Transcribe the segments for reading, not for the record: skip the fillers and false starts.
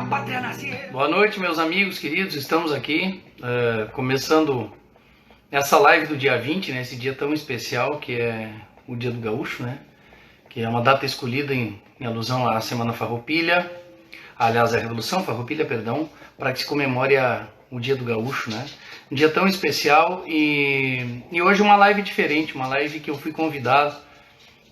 pátria naciera. Boa noite, meus amigos queridos, estamos aqui começando essa live do dia 20, né, esse dia tão especial que é o Dia do Gaúcho, né, que é uma data escolhida em alusão à Semana Farroupilha, aliás, a Revolução Farroupilha, perdão, para que se comemore o Dia do Gaúcho, né, um dia tão especial e hoje uma live diferente, uma live que eu fui convidado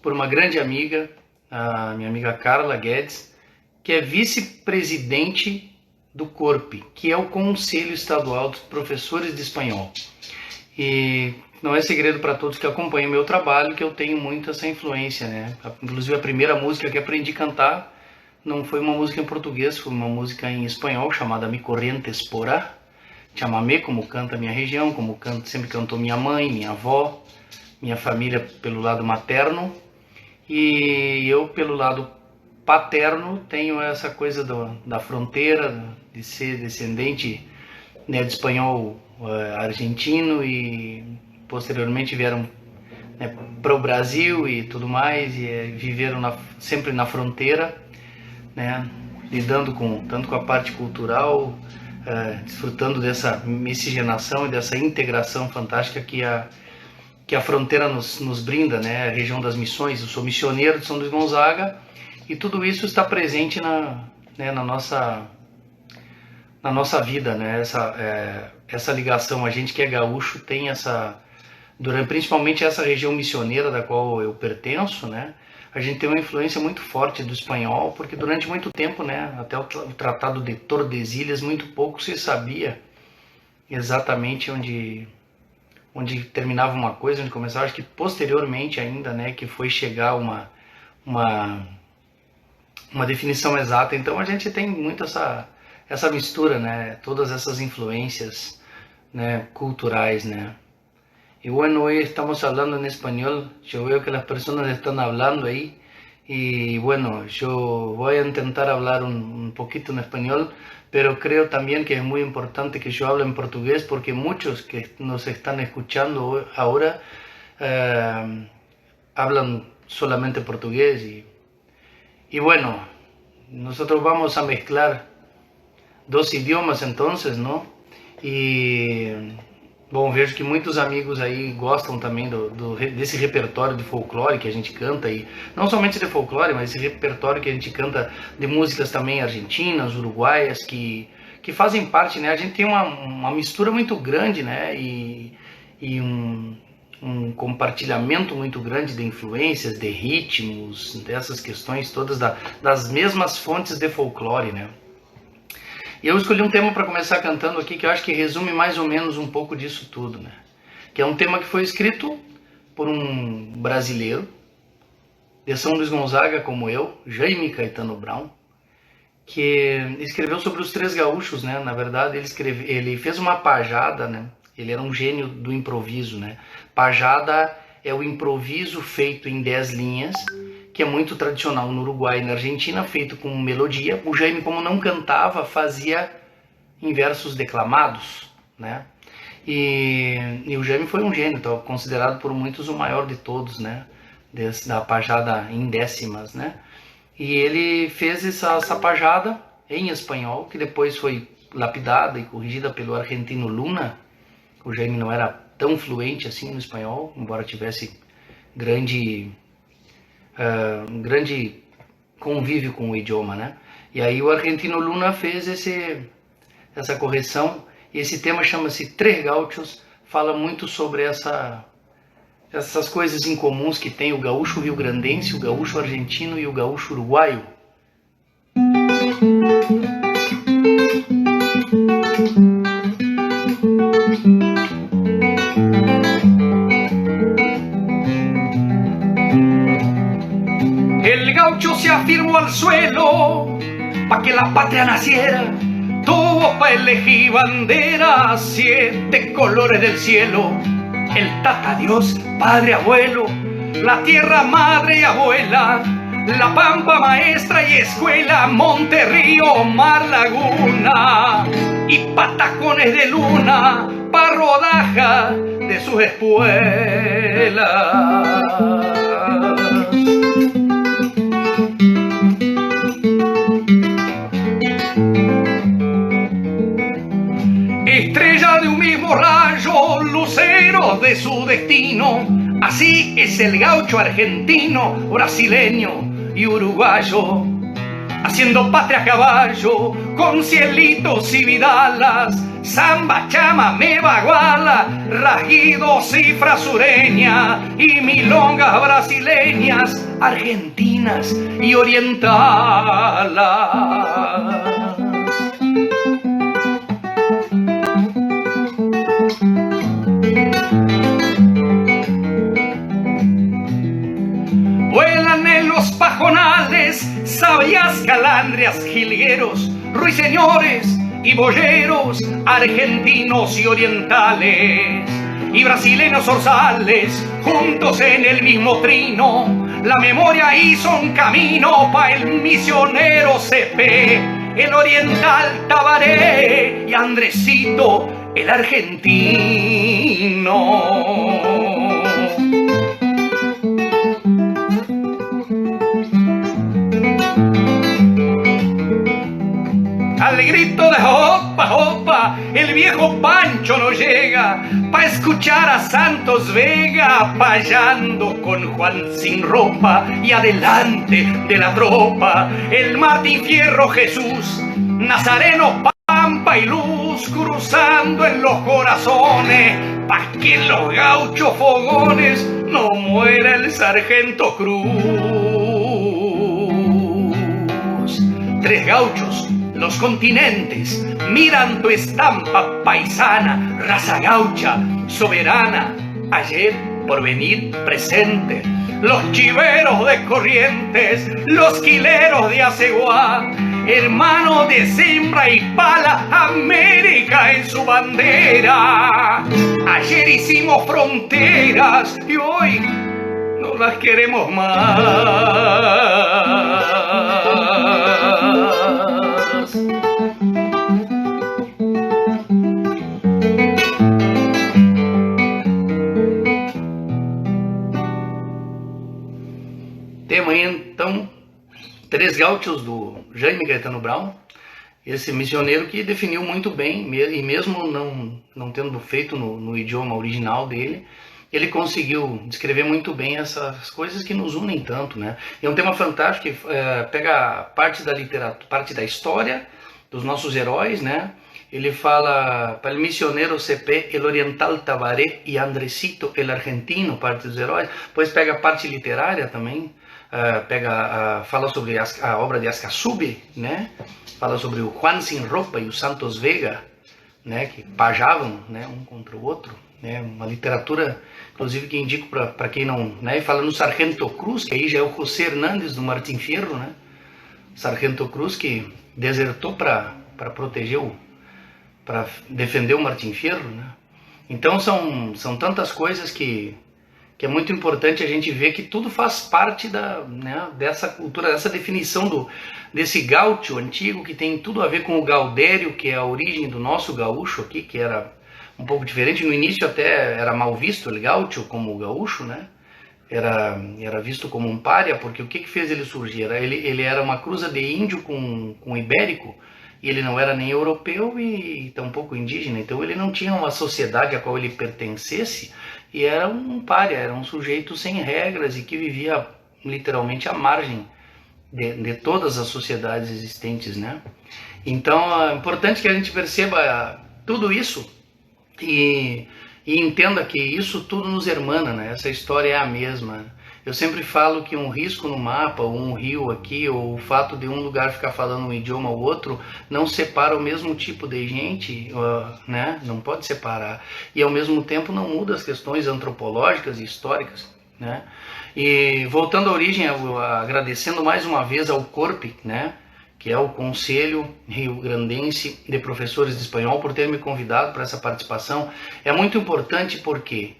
por uma grande amiga, a minha amiga Carla Guedes, que é vice-presidente do CORP, que é o Conselho Estadual dos Professores de Espanhol. E não é segredo para todos que acompanham o meu trabalho que eu tenho muito essa influência, né? Inclusive a primeira música que aprendi a cantar não foi uma música em português, foi uma música em espanhol chamada Mi Corrientes Porá, chamamé, como canta a minha região, como sempre cantou minha mãe, minha avó, minha família pelo lado materno, e eu pelo lado paterno tenho essa coisa da fronteira, de ser descendente, né, de espanhol argentino, e posteriormente vieram, né, para o Brasil e tudo mais, e viveram sempre na fronteira, né, lidando tanto com a parte cultural, desfrutando dessa miscigenação e dessa integração fantástica que a fronteira nos brinda, né, a região das missões. Eu sou missioneiro de São Luís Gonzaga, e tudo isso está presente na nossa vida, né? Essa ligação. A gente que é gaúcho tem principalmente essa região missioneira da qual eu pertenço, né? A gente tem uma influência muito forte do espanhol, porque durante muito tempo, né, até o Tratado de Tordesilhas, muito pouco se sabia exatamente onde terminava uma coisa, onde começava. Acho que posteriormente ainda, né, que foi chegar uma definição exata. Então a gente tem muito essa mistura, né, todas essas influências, né, culturais, né. Y bueno, hoy estamos hablando en español. Yo veo que las personas están hablando ahí, y bueno, yo voy a intentar hablar un poquito en español, pero creo también que es muy importante que yo hable en portugués, porque muchos que nos están escuchando ahora hablan solamente portugués, y bueno, nosotros vamos a mezclar dos idiomas entonces, ¿no? E, bom, vejo que muitos amigos aí gostam também desse repertório de folclore que a gente canta, e não somente de folclore, mas esse repertório que a gente canta de músicas também argentinas, uruguaias, que fazem parte, né? A gente tem uma mistura muito grande, né? E um compartilhamento muito grande de influências, de ritmos, dessas questões todas das mesmas fontes de folclore, né? E eu escolhi um tema para começar cantando aqui, que eu acho que resume mais ou menos um pouco disso tudo, né? Que é um tema que foi escrito por um brasileiro de São Luís Gonzaga, como eu, Jaime Caetano Brown, que escreveu sobre os três gaúchos, né? Na verdade, ele fez uma pajada, né? Ele era um gênio do improviso, né? Pajada é o improviso feito em 10 linhas, que é muito tradicional no Uruguai e na Argentina, feito com melodia. O Jaime, como não cantava, fazia em versos declamados, né? E o Jaime foi um gênio, então, considerado por muitos o maior de todos, né? Da pajada em décimas, né? E ele fez essa pajada em espanhol, que depois foi lapidada e corrigida pelo argentino Luna. O Jaime não era tão fluente assim no espanhol, embora tivesse grande convívio com o idioma, né? E aí o argentino Luna fez essa correção, e esse tema chama-se Tres Gauchos, fala muito sobre essas coisas incomuns que tem o gaúcho rio-grandense, o gaúcho argentino e o gaúcho uruguaio. El gaucho se afirmó al suelo pa' que la patria naciera. Tuvo pa' elegir bandera, 7 colores del cielo. El tata Dios, padre, abuelo, la tierra madre y abuela, la pampa maestra y escuela, monte, río, mar, laguna, y patacones de luna pa' rodaja de sus espuelas. de su destino. Así es el gaucho argentino, brasileño y uruguayo, haciendo patria a caballo, con cielitos y vidalas, samba, chamamé, baguala, rasguido, cifra sureña y milongas brasileñas, argentinas y orientalas. Vuelan en los pajonales sabias calandrias, jilgueros, ruiseñores y boyeros, argentinos y orientales, y brasileños zorzales, juntos en el mismo trino. La memoria hizo un camino pa' el misionero Cepé, el oriental Tabaré y Andresito, el argentino. Al grito de hopa, hopa, el viejo Pancho no llega pa' escuchar a Santos Vega payando con Juan sin ropa, y adelante de la tropa el Martín Fierro Jesús, Nazareno, Pampa y Luz, cruzando en los corazones pa' que en los gauchos fogones no muera el sargento Cruz. Tres gauchos, los continentes, miran tu estampa paisana, raza gaucha, soberana, ayer, porvenir, presente. Los chiveros de Corrientes, los quileros de Aceguá, hermanos de siembra y pala, América en su bandera. Ayer hicimos fronteras y hoy no las queremos más. Temos aí então Três Gauchos do Jaime Gaetano Brown, esse missioneiro que definiu muito bem, e mesmo não tendo feito no idioma original dele, ele conseguiu descrever muito bem essas coisas que nos unem tanto, né? E é um tema fantástico que pega parte da literatura, parte da história dos nossos heróis, né? Ele fala para o missioneiro Cepé, el oriental Tabaré e Andresito, el argentino, parte dos heróis. Depois pega a parte literária também, fala sobre a obra de Ascasube, né? Fala sobre o Juan Sin Ropa e o Santos Vega, né? Que pajavam, né? Um contra o outro, né? Uma literatura, inclusive, que indico para quem não, né? E fala no Sargento Cruz, que aí já é o José Hernández do Martín Fierro, né? Sargento Cruz que desertou para proteger para defender o Martín Fierro, né? Então são tantas coisas que é muito importante a gente ver que tudo faz parte dessa cultura, dessa definição desse gaúcho antigo, que tem tudo a ver com o gaudério, que é a origem do nosso gaúcho aqui, que era um pouco diferente. No início até era mal visto o gaúcho como o gaúcho, né? Era visto como um pária, porque o que fez ele surgir? Ele era uma cruza de índio com ibérico, e ele não era nem europeu e tampouco indígena, então ele não tinha uma sociedade a qual ele pertencesse, e era um pária, era um sujeito sem regras e que vivia literalmente à margem de todas as sociedades existentes, né? Então é importante que a gente perceba tudo isso e entenda que isso tudo nos hermana, né? Essa história é a mesma. Eu sempre falo que um risco no mapa, ou um rio aqui, ou o fato de um lugar ficar falando um idioma ou outro, não separa o mesmo tipo de gente, né? Não pode separar. E ao mesmo tempo não muda as questões antropológicas e históricas, né? E voltando à origem, agradecendo mais uma vez ao CORP, né? Que é o Conselho Rio-Grandense de Professores de Espanhol, por ter me convidado para essa participação. É muito importante porque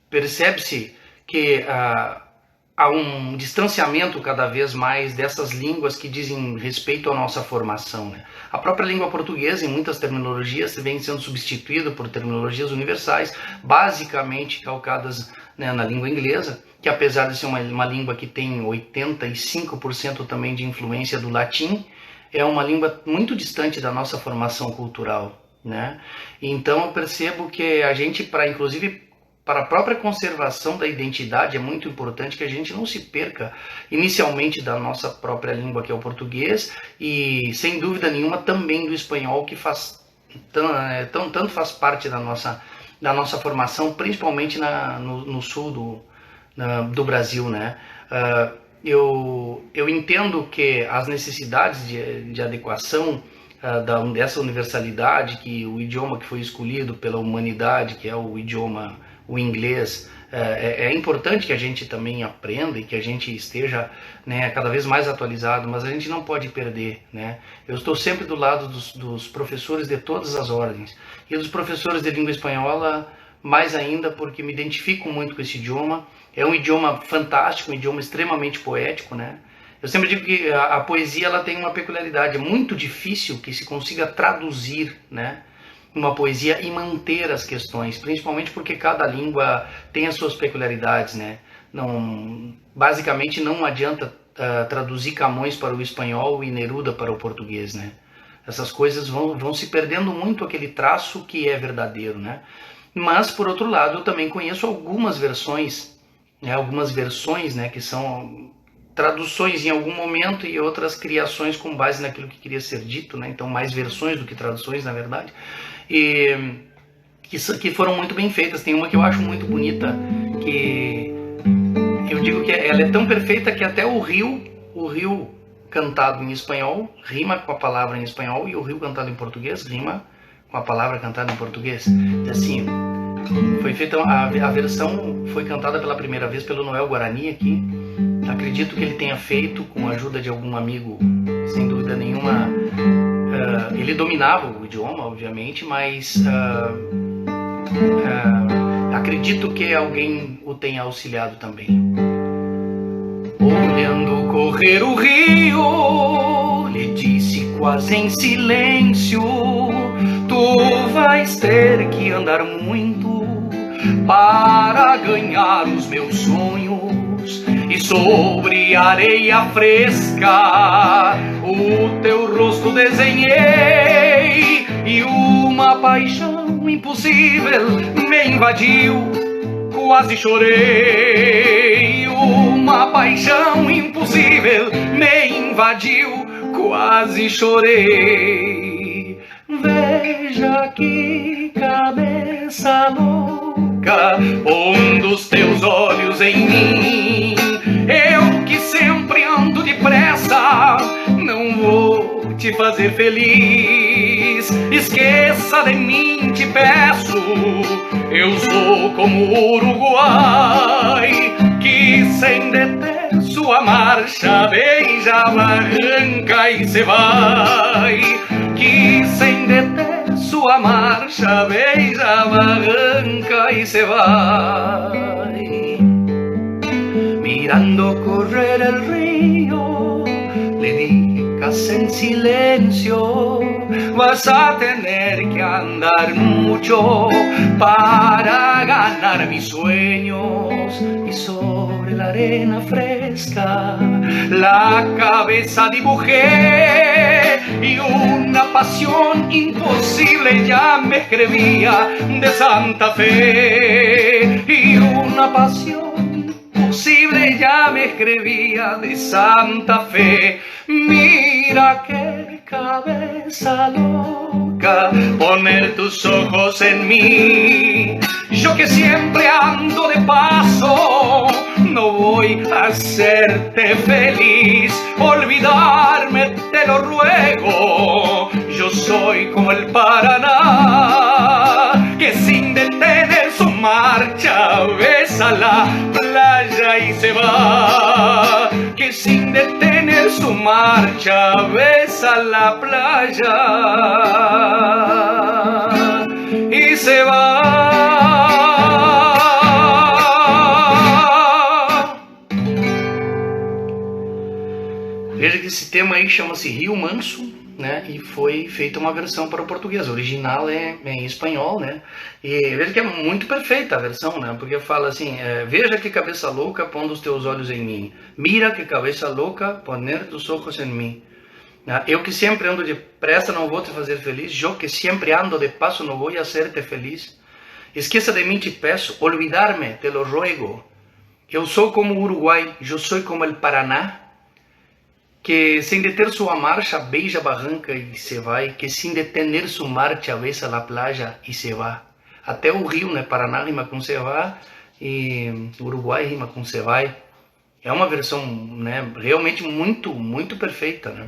percebe-se que há um distanciamento cada vez mais dessas línguas que dizem respeito à nossa formação, né? A própria língua portuguesa, em muitas terminologias, vem sendo substituída por terminologias universais, basicamente calcadas, né, na língua inglesa, que apesar de ser uma língua que tem 85% também de influência do latim, é uma língua muito distante da nossa formação cultural, né? Então eu percebo que a gente, inclusive para a própria conservação da identidade, é muito importante que a gente não se perca inicialmente da nossa própria língua, que é o português, e sem dúvida nenhuma também do espanhol, que tanto faz parte da nossa formação, principalmente no sul do Brasil, né? Eu entendo que as necessidades de adequação dessa universalidade, que o idioma que foi escolhido pela humanidade, que é o inglês, é importante que a gente também aprenda e que a gente esteja, né, cada vez mais atualizado, mas a gente não pode perder, né? Eu estou sempre do lado dos professores de todas as ordens, e dos professores de língua espanhola mais ainda, porque me identifico muito com esse idioma. É um idioma fantástico, um idioma extremamente poético, né? Eu sempre digo que a poesia ela tem uma peculiaridade, é muito difícil que se consiga traduzir, né, uma poesia e manter as questões, principalmente porque cada língua tem as suas peculiaridades, né? Basicamente não adianta traduzir Camões para o espanhol e Neruda para o português, né? Essas coisas vão se perdendo muito aquele traço que é verdadeiro, né? Mas, por outro lado, eu também conheço algumas versões, né, que são traduções em algum momento e outras criações com base naquilo que queria ser dito, né? Então mais versões do que traduções, na verdade, e que foram muito bem feitas. Tem uma que eu acho muito bonita, que eu digo que ela é tão perfeita que até o rio cantado em espanhol rima com a palavra em espanhol, e o rio cantado em português rima com a palavra cantada em português. E assim, foi feita a versão foi cantada pela primeira vez pelo Noel Guarani aqui. Acredito que ele tenha feito com a ajuda de algum amigo, sem dúvida nenhuma. Ele dominava o idioma, obviamente, mas acredito que alguém o tenha auxiliado também. Olhando correr o rio, lhe disse quase em silêncio: tu vais ter que andar muito para ganhar os meus sonhos, e sobre a areia fresca o teu rosto desenhei, e uma paixão impossível me invadiu, quase chorei. Uma paixão impossível me invadiu, quase chorei. Veja que cabeça louca, pondo os teus olhos em mim. Eu que sempre ando depressa, não vou te fazer feliz. Esqueça de mim, te peço, eu sou como o Uruguai, que sem deter sua marcha beija a barranca e se vai. Que sem deter sua marcha beija a barranca y se va. Mirando correr el río, le dije casi en silencio: vas a tener que andar mucho para ganar mis sueños. Y sobre la arena fresca la cabeza dibujé, y una pasión imposible ya me escribía de Santa Fe. Y una pasión imposible ya me escribía de Santa Fe. Mira qué cabeza loca, poner tus ojos en mí. Yo que siempre ando de paso, no voy a hacerte feliz. Olvidarme te lo ruego, yo soy como el Paraná, que sin detener su marcha besa la playa y se va. Que sin detener su marcha besa la playa y se va. Veja que esse tema aí chama-se Rio Manso, né? E foi feita uma versão para o português. O original é em espanhol, né? E veja que é muito perfeita a versão, né? Porque fala assim: veja que cabeça louca, pondo os teus olhos em mim. Mira que cabeça louca, poner tus ojos en mim. Eu que sempre ando depressa não vou te fazer feliz, eu que sempre ando de passo não vou hacerte feliz. Esqueça de mim te peço, olvidarme te lo ruego. Eu sou como o Uruguai, eu sou como el Paraná, que sem deter sua marcha beija a barranca e se vai, que sem detener sua marcha besa la playa e se vai. Até o rio, né, Paraná rima com se vai e Uruguai rima com se vai. É uma versão, né, realmente muito perfeita, né?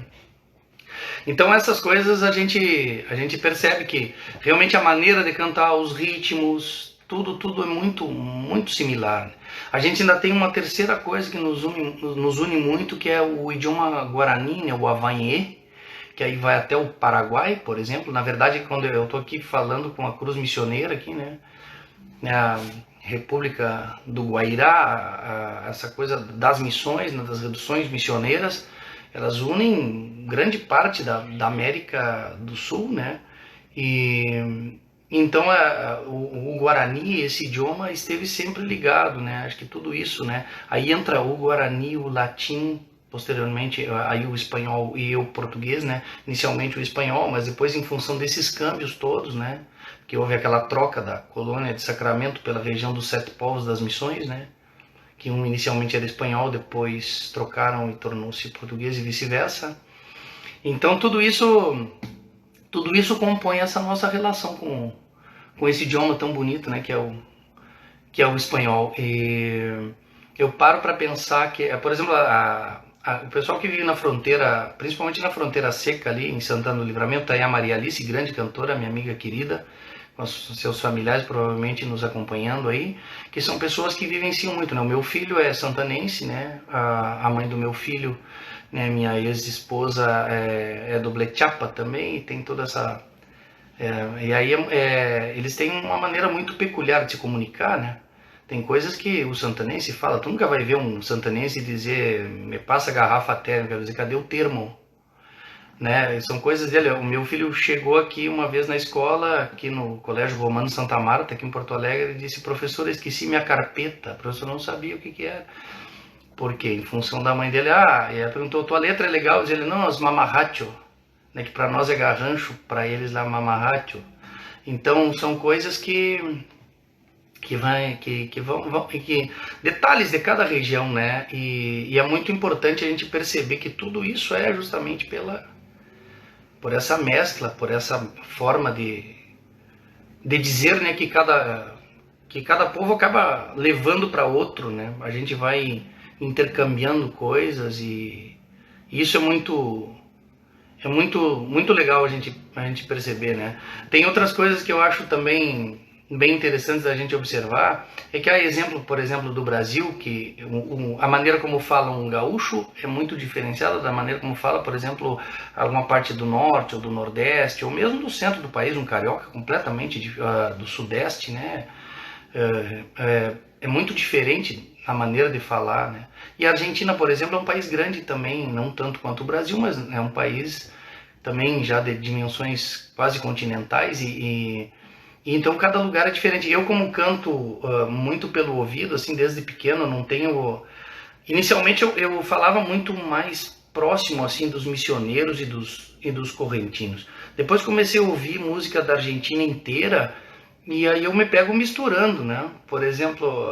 Então essas coisas a gente percebe que realmente a maneira de cantar, os ritmos, tudo é muito similar. A gente ainda tem uma terceira coisa que nos une muito, que é o idioma guarani, né, o Havaiê, que aí vai até o Paraguai, por exemplo. Na verdade, quando eu estou aqui falando com a Cruz Missioneira aqui, né, a República do Guairá, essa coisa das missões, né, das reduções missioneiras, elas unem grande parte da América do Sul, né? E então o Guarani, esse idioma, esteve sempre ligado, né? Acho que tudo isso, né? Aí entra o Guarani, o latim, posteriormente aí o espanhol e o português, né? Inicialmente o espanhol, mas depois em função desses câmbios todos, né? Que houve aquela troca da colônia de Sacramento pela região dos Sete Povos das Missões, né? Que um inicialmente era espanhol, depois trocaram e tornou-se português e vice-versa. Então tudo isso compõe essa nossa relação com esse idioma tão bonito, né, que é o espanhol. E eu paro para pensar que, por exemplo, o pessoal que vive na fronteira, principalmente na fronteira seca ali em Santana do Livramento, aí a Maria Alice, grande cantora, minha amiga querida, com os seus familiares provavelmente nos acompanhando aí, que são pessoas que vivenciam muito, né? O meu filho é santanense, né? A mãe do meu filho, né? Minha ex-esposa é do Blechapa também, e tem toda essa... e aí eles têm uma maneira muito peculiar de se comunicar, né? Tem coisas que o santanense fala, tu nunca vai ver um santanense dizer, me passa a garrafa térmica, dizer, cadê o termo? Né? São coisas dele. O meu filho chegou aqui uma vez na escola, aqui no Colégio Romano Santa Marta, aqui em Porto Alegre, e disse, professor, esqueci minha carpeta. O professor não sabia o que era. Por quê? Em função da mãe dele, e ela perguntou, tua letra é legal? Ele, não, os mamarracho, né? Que para nós é garrancho, para eles lá mamarracho. Então são coisas que detalhes de cada região, né? E é muito importante a gente perceber que tudo isso é justamente por essa mescla, por essa forma de dizer, né, que cada povo acaba levando para outro, né? A gente vai intercambiando coisas e isso é muito legal a gente perceber, né? Tem outras coisas que eu acho também bem interessantes da gente observar, é que há exemplo, por exemplo, do Brasil, que a maneira como fala um gaúcho é muito diferenciada da maneira como fala, por exemplo, alguma parte do norte ou do nordeste, ou mesmo do centro do país, um carioca completamente do sudeste, né? É muito diferente a maneira de falar, né? E a Argentina, por exemplo, é um país grande também, não tanto quanto o Brasil, mas é um país também já de dimensões quase continentais e então cada lugar é diferente. Eu, como canto muito pelo ouvido, assim, desde pequeno, não tenho... Inicialmente eu falava muito mais próximo, assim, dos missioneiros e dos correntinos. Depois comecei a ouvir música da Argentina inteira e aí eu me pego misturando, né? Por exemplo,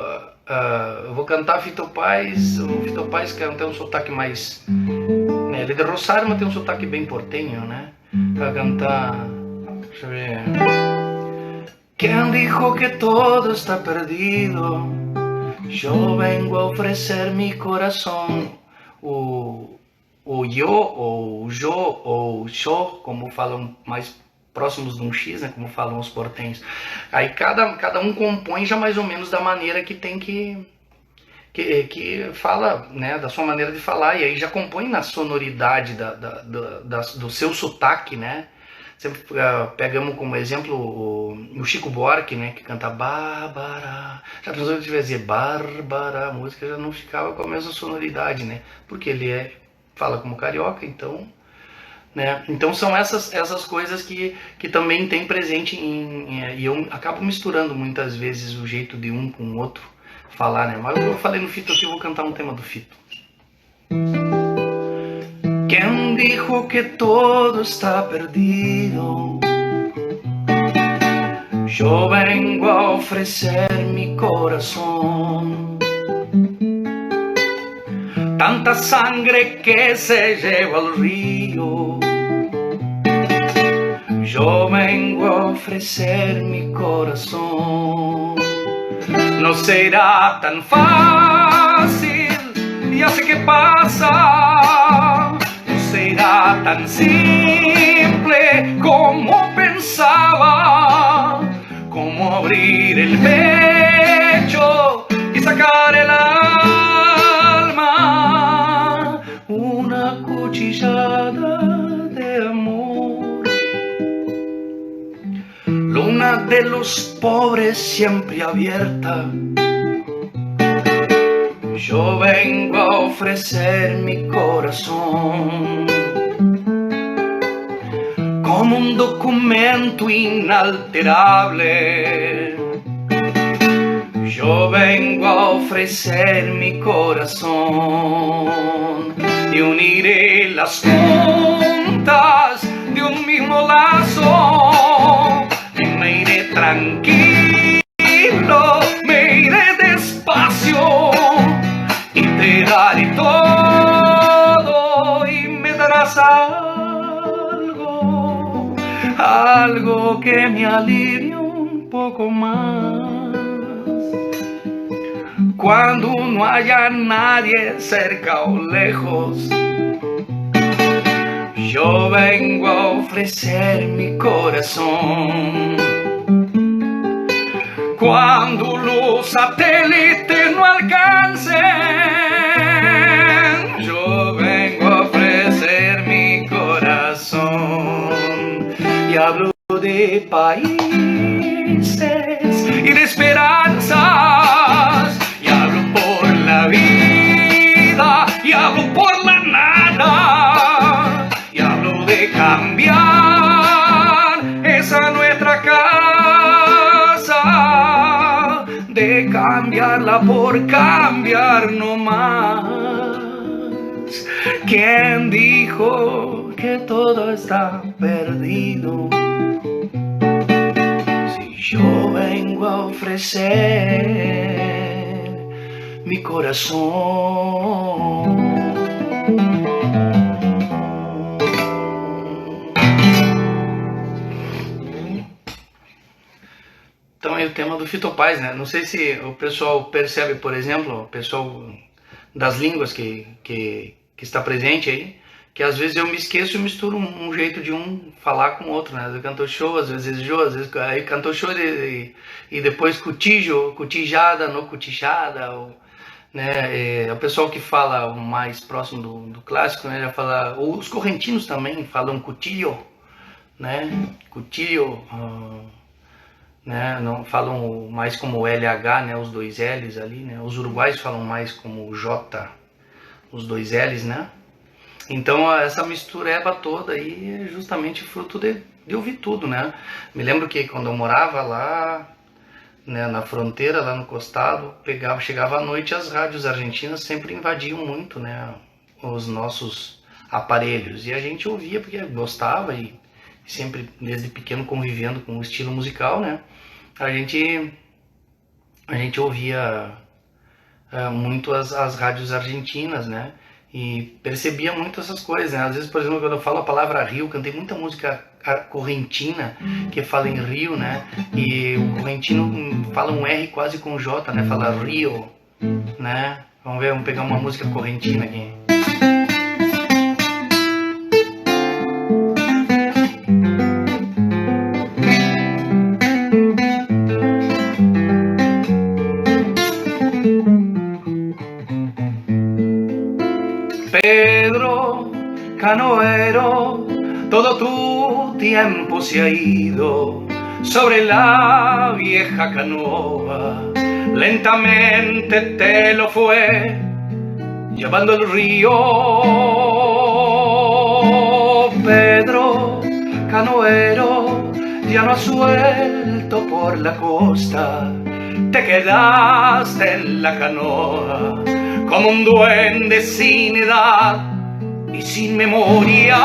eu vou cantar Fito Paz, o Fito Paz que tem um sotaque mais... né? Ele é de Rosário, mas tem um sotaque bem porteño, né? Pra cantar... Deixa eu ver... ¿Quién dijo que todo está perdido? Yo vengo a ofrecer mi corazón. O yo, ou yo, como falam mais próximos de um X, né? Como falam os portenhos. Aí cada um compõe já mais ou menos da maneira que tem que fala, né? Da sua maneira de falar. E aí já compõe na sonoridade do seu sotaque, né? Sempre pegamos como exemplo o Chico Buarque, né, que canta Bárbara. Já pensou que tivesse dizer Bárbara, a música já não ficava com a mesma sonoridade, né? Porque ele fala como carioca, então, né? Então são essas coisas que também tem presente e eu acabo misturando muitas vezes o jeito de um com o outro falar, né? Mas eu falei no Fito aqui, eu vou cantar um tema do Fito. Quem ¿Quién dijo que todo está perdido? Yo vengo a ofrecer mi corazón. Tanta sangre que se lleva al río. Yo vengo a ofrecer mi corazón. No será tan fácil, ya sé qué pasa. No será tan simple como pensaba. Como abrir el pecho y sacar el alma. Una cuchillada de amor. Luna de los pobres siempre abierta. Yo vengo a ofrecer mi corazón como un documento inalterable. Yo vengo a ofrecer mi corazón y uniré las puntas de un mismo lazo. Y me iré tranquilo, me iré despacio y te daré todo y me darás algo que me alivie un poco más. Cuando no haya nadie cerca o lejos, yo vengo a ofrecer mi corazón. Cuando los satélites no alcancen, yo vengo a ofrecer mi corazón. Y hablo de países y de esperanzas. Y hablo por la vida y hablo por la nada. Y hablo de cambiar esa nuestra casa, de cambiarla por cambiar no más. ¿Quién dijo que todo está perdido? Si yo vengo a ofrecer mi corazón. Então é o tema do Fito Paz, né? Não sei se o pessoal percebe, por exemplo, o pessoal das línguas que está presente aí, que às vezes eu me esqueço e misturo um jeito de um falar com o outro, né? Eu canto show, às vezes jo, às vezes aí canto show e depois cutijo, cutijada, no cutijada, ou, né? O pessoal que fala mais próximo do clássico, né? Já fala, ou os correntinos também falam cutilho, né? Cutilho, né? Não falam mais como LH, né? Os dois L's ali, né? Os uruguaios falam mais como J, os dois L's, né? Então essa mistureba toda aí é justamente fruto de ouvir tudo, né? Me lembro que quando eu morava lá, né, na fronteira, lá no costado, chegava à noite, as rádios argentinas sempre invadiam muito, né, os nossos aparelhos, e a gente ouvia porque gostava e sempre desde pequeno convivendo com o estilo musical, né? A gente ouvia muito as rádios argentinas, né? E percebia muito essas coisas, né? Às vezes, por exemplo, quando eu falo a palavra Rio, cantei muita música correntina que fala em Rio, né? E o correntino fala um R quase com J, né? Fala Rio, né? Vamos ver, vamos pegar uma música correntina aqui. Pedro, canoero, todo tu tiempo se ha ido sobre la vieja canoa. Lentamente te lo fue llevando el río. Pedro, canoero, ya no has suelto por la costa. Te quedaste en la canoa como un duende sin edad, y sin memoria.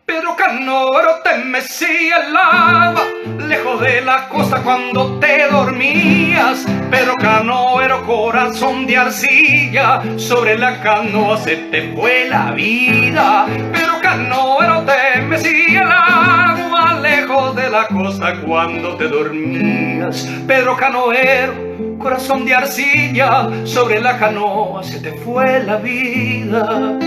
Pedro Cannovero te mecía el agua lejos de la costa cuando te dormías. Pedro Cannovero, corazón de arcilla, sobre la canoa se te fue la vida. Pedro Cannovero te mecía el agua lejos de la costa cuando te dormías. Pedro Cannovero, corazón de arcilla, sobre la canoa se te fue la vida.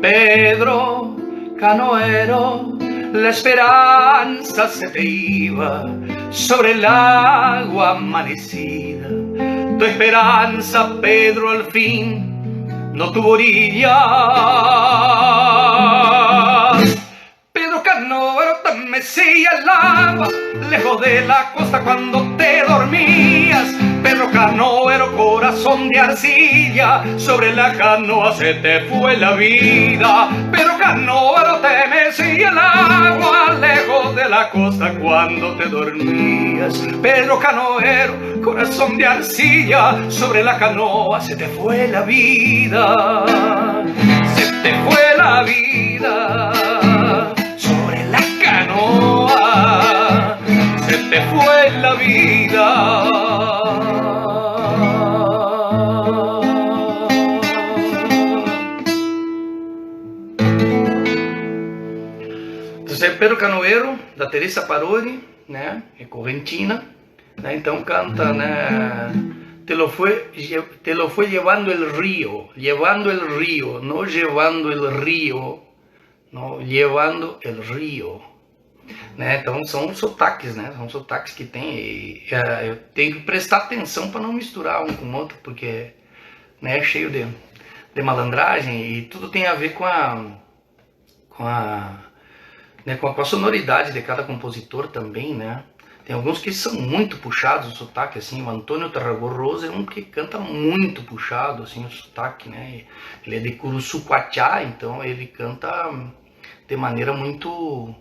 Pedro Canoero, la esperanza se te iba sobre el agua amanecida. Tu esperanza, Pedro, al fin no tuvo orillas. Pedro Cannovero te mecía el agua lejos de la costa cuando te dormías. Pedro Cannovero, corazón de arcilla, sobre la canoa se te fue la vida. Pedro Cannovero te mecía el agua lejos de la costa cuando te dormías. Pedro Cannovero, corazón de arcilla, sobre la canoa se te fue la vida. Se te fue la vida. Sobre la canoa se te fue la vida. Pedro Cannovero, da Teresa Parodi, né, é correntina, né, então canta, né, te lo fue llevando el río, no llevando el río, no, llevando el río, né, então são sotaques, né, são sotaques que tem, e, eu tenho que prestar atenção para não misturar um com o outro, porque, né, é cheio de malandragem e tudo tem a ver com a sonoridade de cada compositor também, né? Tem alguns que são muito puxados o sotaque, assim, o Antônio Tarragorroso é um que canta muito puxado, assim, o sotaque, né? Ele é de Curuçuquatiá, então ele canta de maneira muito...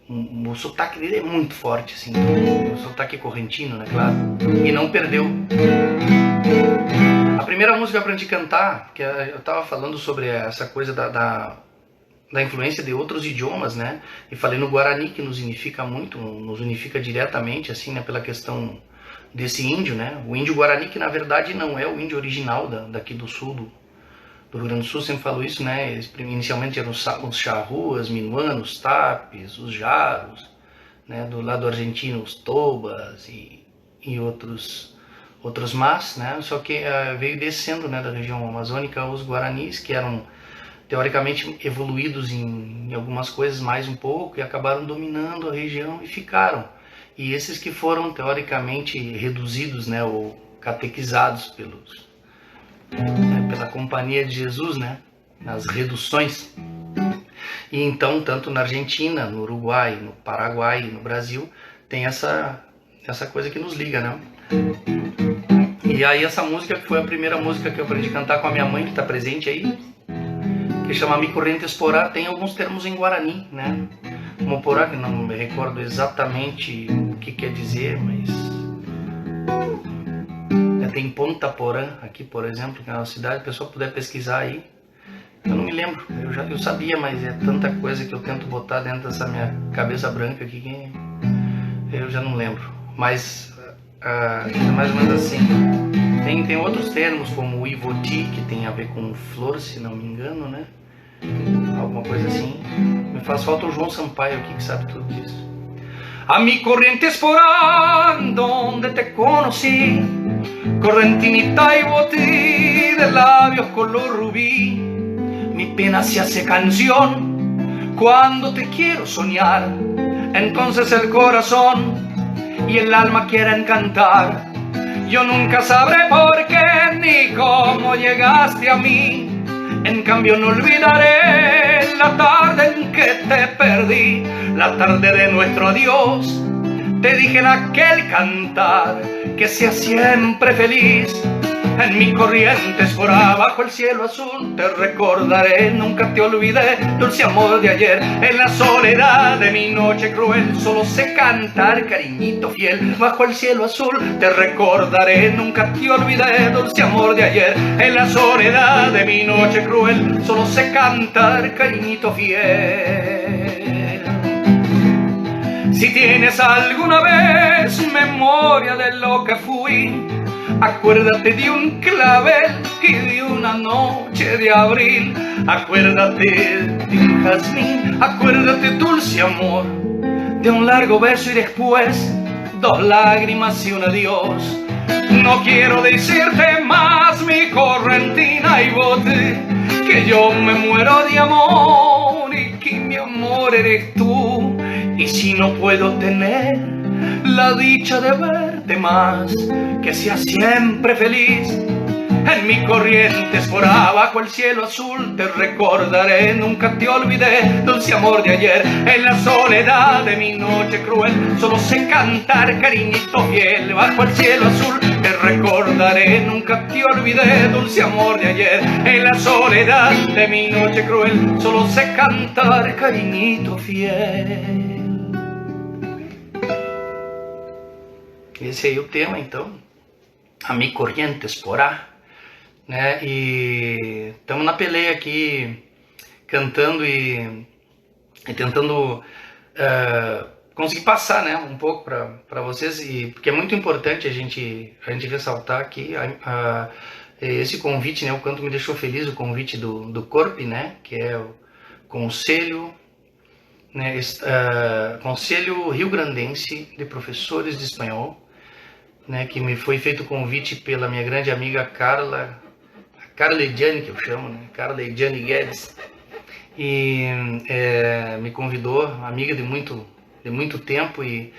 O sotaque dele é muito forte, assim, o sotaque correntino, né, claro? E não perdeu. A primeira música que eu aprendi a cantar, que eu tava falando sobre essa coisa da influência de outros idiomas, né? E falei no Guarani, que nos unifica muito, nos unifica diretamente, assim, né? Pela questão desse índio, né? O índio Guarani, que na verdade não é o índio original daqui do sul, do Rio Grande do Sul, sempre falo isso, né? Eles, inicialmente eram os charruas, minuanos, tapes, os jaros, né? Do lado argentino, os tobas e outros mas, né? Só que veio descendo, né? Da região amazônica os guaranis, que eram teoricamente evoluídos em algumas coisas mais um pouco e acabaram dominando a região e ficaram. E esses que foram teoricamente reduzidos, né, ou catequizados pela Companhia de Jesus, né, nas reduções. E então, tanto na Argentina, no Uruguai, no Paraguai e no Brasil, tem essa coisa que nos liga, né? E aí essa música, que foi a primeira música que eu aprendi a cantar com a minha mãe, que está presente aí, que chama Mi Corrientes Porá, tem alguns termos em Guarani, né? Como Porá, que não me recordo exatamente o que quer dizer, mas... Tem Ponta Porã aqui, por exemplo, que é uma cidade, se a pessoa puder pesquisar aí. Eu não me lembro, eu sabia, mas é tanta coisa que eu tento botar dentro dessa minha cabeça branca aqui que eu já não lembro. Mas, mais ou menos assim. Tem outros termos, como o Ivoti, que tem a ver com flor, se não me engano, né? Alguma coisa assim. Me faz falta o João Sampaio aqui, que sabe tudo disso. A mi Corrientes Porá, donde te conocí, correntinita y botí, de labios color rubí, mi pena se hace canción cuando te quiero soñar, entonces el corazón y el alma quieren cantar. Yo nunca sabré por qué ni cómo llegaste a mí, en cambio no olvidaré la tarde en que te perdí, la tarde de nuestro adiós. Te dije en aquel cantar que seas siempre feliz, En mis corrientes por abajo el cielo azul te recordaré, nunca te olvidé, dulce amor de ayer. En la soledad de mi noche cruel solo sé cantar, cariñito fiel. Bajo el cielo azul te recordaré, nunca te olvidé, dulce amor de ayer. En la soledad de mi noche cruel solo sé cantar, cariñito fiel. Si tienes alguna vez memoria de lo que fui, acuérdate de un clavel y de una noche de abril. Acuérdate de un jazmín, acuérdate dulce amor, de un largo verso y después 2 lágrimas y un adiós. No quiero decirte más, mi correntina y bote, que yo me muero de amor y que mi amor eres tú. Y si no puedo tener la dicha de verte más, que seas siempre feliz. En mis corrientes por abajo el cielo azul te recordaré, nunca te olvidé, dulce amor de ayer. En la soledad de mi noche cruel solo sé cantar, cariñito fiel. Bajo el cielo azul te recordaré, nunca te olvidé, dulce amor de ayer. En la soledad de mi noche cruel solo sé cantar, cariñito fiel. Esse aí é o tema, então, A Mi Corrientes Porá, né? E estamos na peleia aqui, cantando e tentando conseguir passar, né, um pouco para vocês, e porque é muito importante a gente ressaltar aqui esse convite, né? O quanto me deixou feliz o convite do Corp, né, que é o Conselho, né, Conselho Rio Grandense de Professores de Espanhol, né, que me foi feito o convite pela minha grande amiga Carla Ediane, que eu chamo, né, Carla Ediane Guedes, e me convidou, amiga de muito tempo, e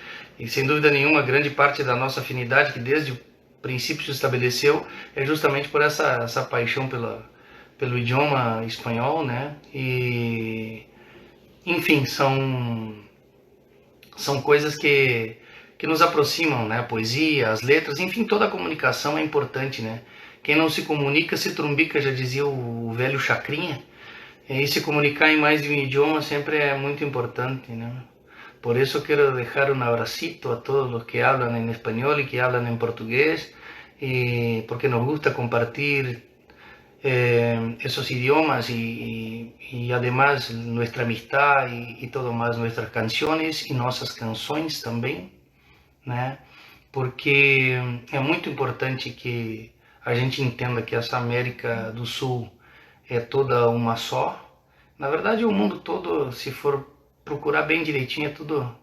sem dúvida nenhuma grande parte da nossa afinidade, que desde o princípio se estabeleceu, é justamente por essa paixão pelo idioma espanhol, né, e enfim, são coisas que nos aproximam, né? A poesia, as letras, enfim, toda a comunicação é importante, né? Quem não se comunica se trumbica, já dizia o velho Chacrinha. E se comunicar em mais de um idioma sempre é muito importante, né? Por isso eu quero deixar um abracito a todos os que falam em espanhol e que falam em português, e porque nos gusta compartir esos idiomas y además nuestra amistad y todo más, nuestras canciones y nuestras canções também, né? Porque é muito importante que a gente entenda que essa América do Sul é toda uma só. Na verdade, o mundo todo, se for procurar bem direitinho, é tudo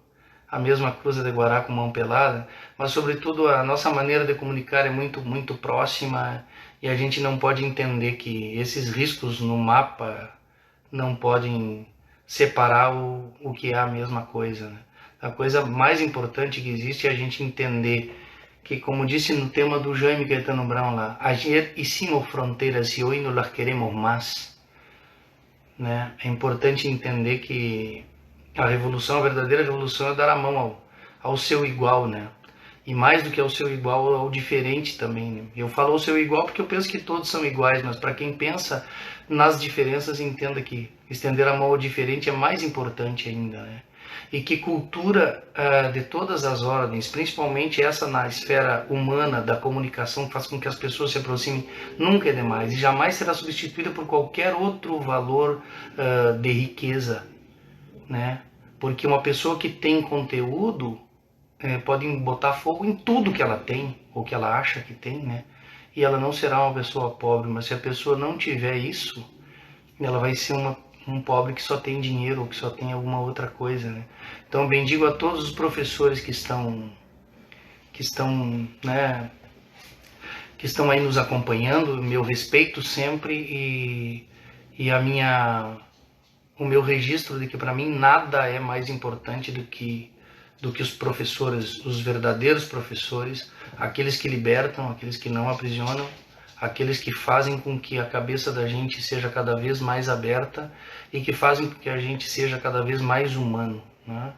a mesma cruza de Guará com mão pelada, mas sobretudo a nossa maneira de comunicar é muito próxima, e a gente não pode entender que esses riscos no mapa não podem separar o que é a mesma coisa, né? A coisa mais importante que existe é a gente entender que, como disse no tema do Jaime Caetano Brown lá, ayer hicimos fronteiras e hoje não las queremos mais, né? É importante entender que a verdadeira revolução é dar a mão ao seu igual, né? E mais do que ao seu igual, ao diferente também, né? Eu falo ao seu igual porque eu penso que todos são iguais, mas para quem pensa nas diferenças, entenda que estender a mão ao diferente é mais importante ainda, né? E que cultura de todas as ordens, principalmente essa na esfera humana da comunicação, faz com que as pessoas se aproximem, nunca é demais e jamais será substituída por qualquer outro valor de riqueza, né? Porque uma pessoa que tem conteúdo pode botar fogo em tudo que ela tem, ou que ela acha que tem, né? E ela não será uma pessoa pobre, mas se a pessoa não tiver isso, ela vai ser um pobre que só tem dinheiro, ou que só tem alguma outra coisa, né? Então bendigo a todos os professores que estão aí nos acompanhando, meu respeito sempre e o meu registro de que para mim nada é mais importante do que os professores, os verdadeiros professores, aqueles que libertam, aqueles que não aprisionam, aqueles que fazem com que a cabeça da gente seja cada vez mais aberta e que fazem com que a gente seja cada vez mais humano, né?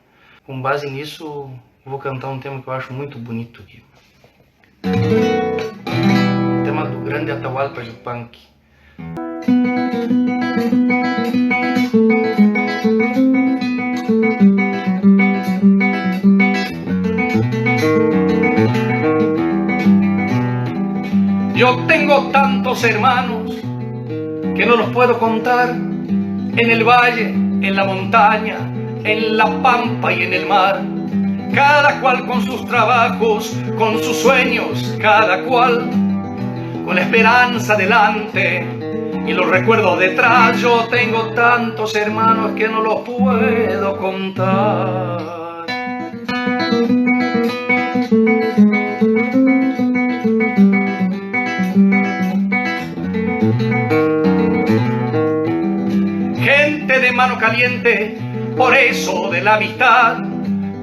Com base nisso, vou cantar um tema que eu acho muito bonito aqui. O tema do grande Atahualpa Yupanqui. Yo tengo tantos hermanos que no los puedo contar, en el valle, en la montaña, en la pampa y en el mar, cada cual con sus trabajos, con sus sueños, cada cual con la esperanza delante y los recuerdos detrás. Yo tengo tantos hermanos que no los puedo contar. Gente de mano caliente, por eso de la amistad,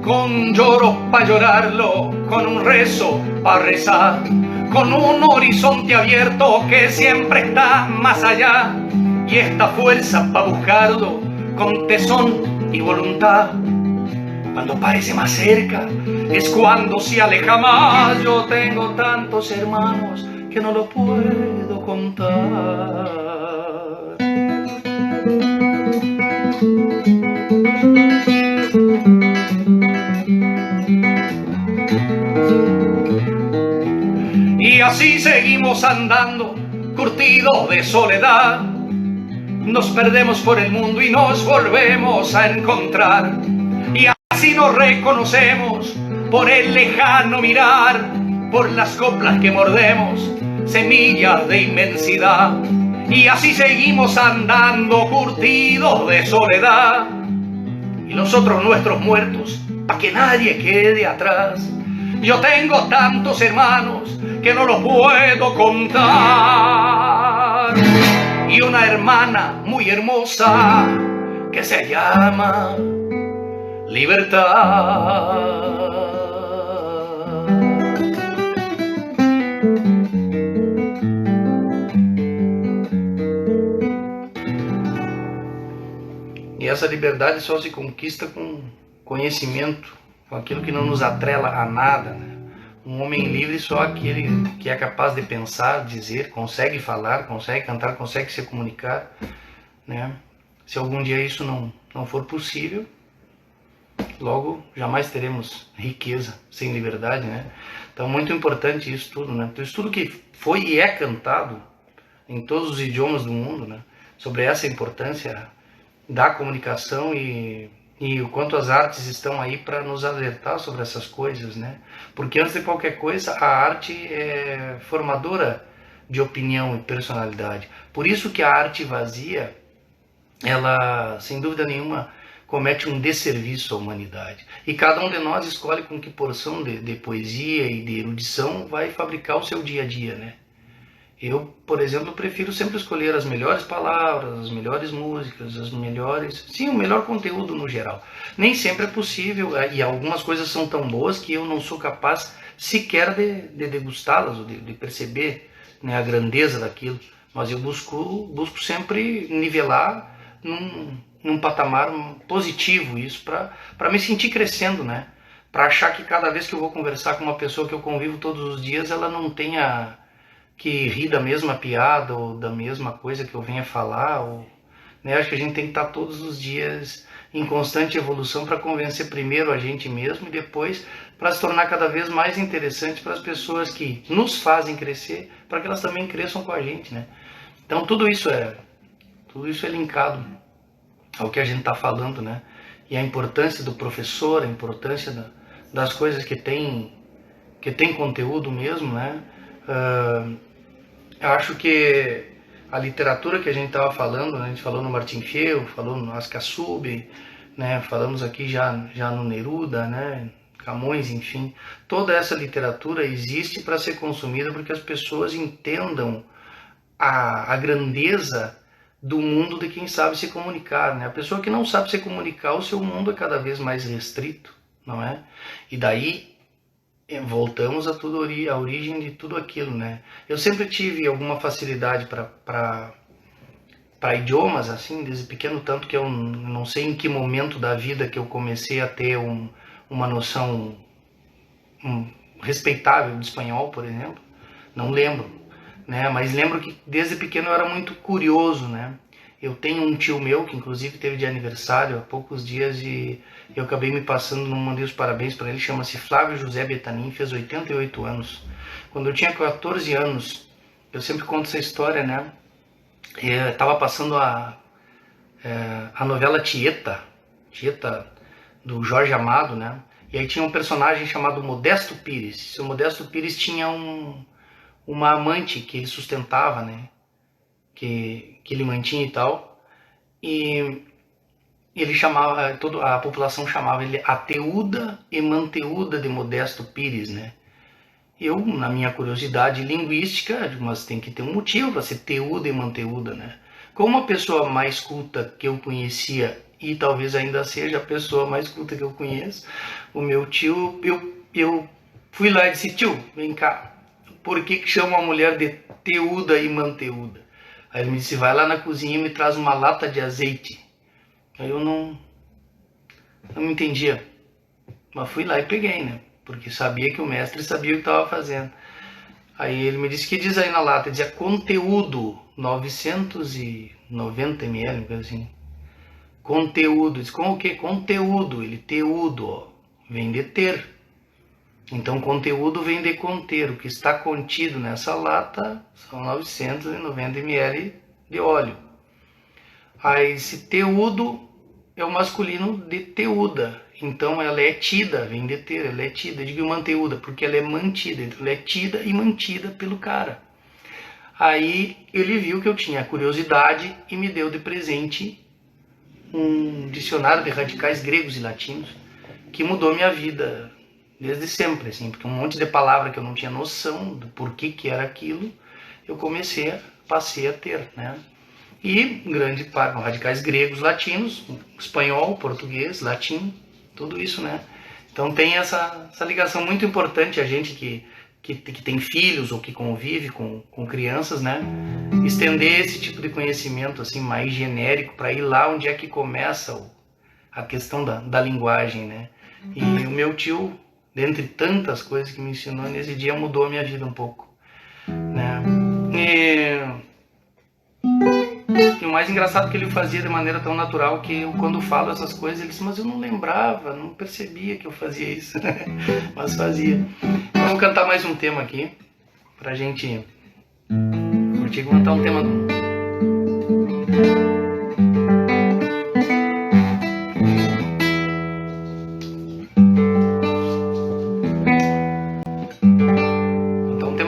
con lloros pa' llorarlo, con un rezo pa' rezar, con un horizonte abierto que siempre está más allá, y esta fuerza pa' buscarlo, con tesón y voluntad. Cuando parece más cerca, es cuando se aleja más. Yo tengo tantos hermanos que no lo puedo contar. Y así seguimos andando, curtidos de soledad. Nos perdemos por el mundo y nos volvemos a encontrar. Y así nos reconocemos por el lejano mirar, por las coplas que mordemos, semillas de inmensidad. Y así seguimos andando, curtidos de soledad. Y nosotros nuestros muertos, pa' que nadie quede atrás. Yo tengo tantos hermanos que no los puedo contar. Y una hermana muy hermosa que se llama Libertad. E essa liberdade só se conquista com conhecimento, com aquilo que não nos atrela a nada, né? Um homem livre só aquele que é capaz de pensar, dizer, consegue falar, consegue cantar, consegue se comunicar, né? Se algum dia isso não for possível, logo jamais teremos riqueza sem liberdade, né? Então é muito importante isso tudo, né? Então, isso tudo que foi e é cantado em todos os idiomas do mundo, né? Sobre essa importância da comunicação e o quanto as artes estão aí para nos alertar sobre essas coisas, né? Porque antes de qualquer coisa, a arte é formadora de opinião e personalidade. Por isso que a arte vazia, ela, sem dúvida nenhuma, comete um desserviço à humanidade. E cada um de nós escolhe com que porção de poesia e de erudição vai fabricar o seu dia a dia, né? Eu, por exemplo, prefiro sempre escolher as melhores palavras, as melhores músicas, as melhores... Sim, o melhor conteúdo no geral. Nem sempre é possível, e algumas coisas são tão boas que eu não sou capaz sequer de degustá-las, ou de perceber, né, a grandeza daquilo. Mas eu busco sempre nivelar num patamar positivo isso, para me sentir crescendo, né? Para achar que cada vez que eu vou conversar com uma pessoa que eu convivo todos os dias, ela não tenha que rir da mesma piada ou da mesma coisa que eu venha falar, né? Acho que a gente tem que estar todos os dias em constante evolução para convencer primeiro a gente mesmo e depois para se tornar cada vez mais interessante para as pessoas que nos fazem crescer, para que elas também cresçam com a gente, né? Então tudo isso é linkado ao que a gente está falando, né? E a importância do professor, a importância das coisas que tem conteúdo mesmo, né? Eu acho que a literatura que a gente estava falando, né? A gente falou no Martim Fierro, falou no Ascaçube, né? Falamos aqui já no Neruda, né? Camões, enfim. Toda essa literatura existe para ser consumida porque as pessoas entendam a grandeza do mundo de quem sabe se comunicar, né? A pessoa que não sabe se comunicar, o seu mundo é cada vez mais restrito, não é? E daí voltamos a origem de tudo aquilo, né? Eu sempre tive alguma facilidade para idiomas, assim, desde pequeno, tanto que eu não sei em que momento da vida que eu comecei a ter uma noção respeitável de espanhol, por exemplo. Não lembro, né? Mas lembro que desde pequeno eu era muito curioso, né? Eu tenho um tio meu que inclusive teve de aniversário há poucos dias e eu acabei me passando, não mandei os parabéns para ele, chama-se Flávio José Betanin, fez 88 anos. Quando eu tinha 14 anos, eu sempre conto essa história, né? Estava passando a novela Tieta do Jorge Amado, né? E aí tinha um personagem chamado Modesto Pires. O Modesto Pires tinha uma amante que ele sustentava, né? Que ele mantinha e tal. E ele chamava, a população chamava ele Ateuda e Manteuda de Modesto Pires, né? Eu, na minha curiosidade linguística, mas tem que ter um motivo para ser Teuda e Manteuda, né? Como a pessoa mais culta que eu conhecia, e talvez ainda seja a pessoa mais culta que eu conheço, o meu tio, eu fui lá e disse: tio, vem cá, por que chama a mulher de Teuda e Manteuda? Aí ele me disse: vai lá na cozinha e me traz uma lata de azeite. Aí eu não entendia, mas fui lá e peguei, né? Porque sabia que o mestre sabia o que estava fazendo. Aí ele me disse: que diz aí na lata? Dizia conteúdo 990 ml, uma coisa assim. Conteúdo. Diz: com o que? Conteúdo. Ele, teudo, ó, vem de ter. Então conteúdo vem de conter. O que está contido nessa lata são 990 ml de óleo. Aí esse teudo é o masculino de teuda. Então ela é tida, vem de ter, ela é tida. Eu digo manteuda, porque ela é mantida. Então ela é tida e mantida pelo cara. Aí ele viu que eu tinha curiosidade e me deu de presente um dicionário de radicais gregos e latinos que mudou minha vida desde sempre, assim, porque um monte de palavra que eu não tinha noção do porquê que era aquilo, eu passei a ter, né? E grande parte, radicais gregos, latinos, espanhol, português, latim, tudo isso, né? Então tem essa ligação muito importante, a gente que tem filhos ou que convive com crianças, né? Estender esse tipo de conhecimento assim mais genérico para ir lá onde é que começa a questão da linguagem, né? E o meu tio, dentre tantas coisas que me ensinou nesse dia, mudou a minha vida um pouco, né? E o mais engraçado é que ele fazia de maneira tão natural que eu, quando falo essas coisas, ele diz: mas eu não lembrava, não percebia que eu fazia isso. Mas fazia. Então, vamos cantar mais um tema aqui, pra gente curtir. Vou cantar um tema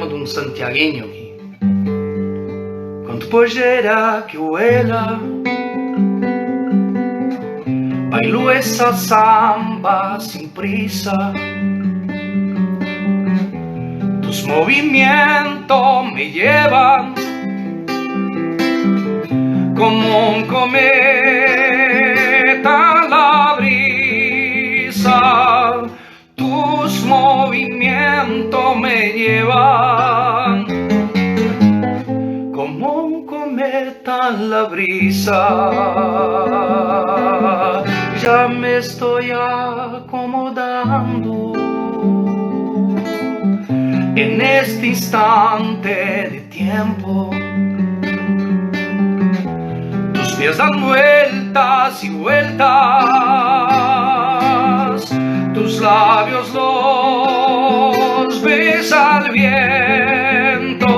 de um santiagueño aqui. Con tu pollera que vuela, bailo esa samba sin prisa. Tus movimientos me llevan como un cometa a la brisa. Tus movimientos me llevan como un cometa a la brisa. Ya me estoy acomodando en este instante de tiempo. Tus pies dan vueltas y vueltas, tus labios los besa el viento.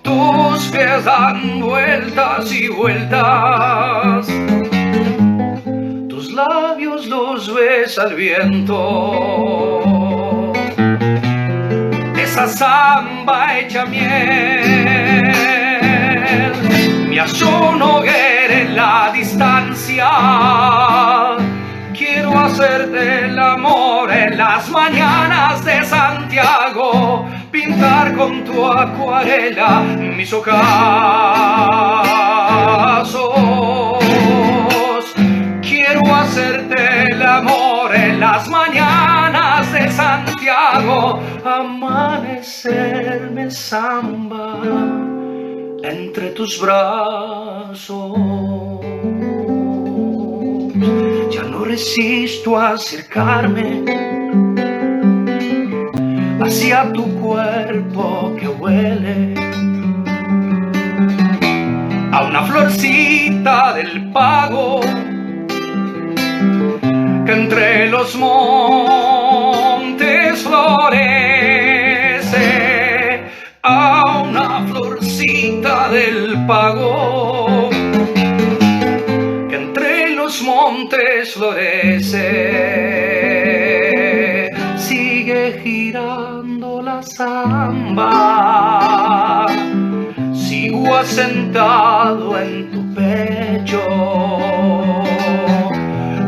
Tus pies dan vueltas y vueltas, tus labios los besa el viento. Esa samba hecha miel me hace un hoguera en la distancia. Quiero hacerte el amor en las mañanas de Santiago, pintar con tu acuarela mis ocasos. Quiero hacerte el amor en las mañanas de Santiago, amanecerme samba entre tus brazos. Ya no resisto a acercarme, a si a tu cuerpo que huele a una florcita del pago que entre los montes florece, a una florcita del pago que entre los montes florece. Sigue girando la samba, sigo asentado en tu pecho,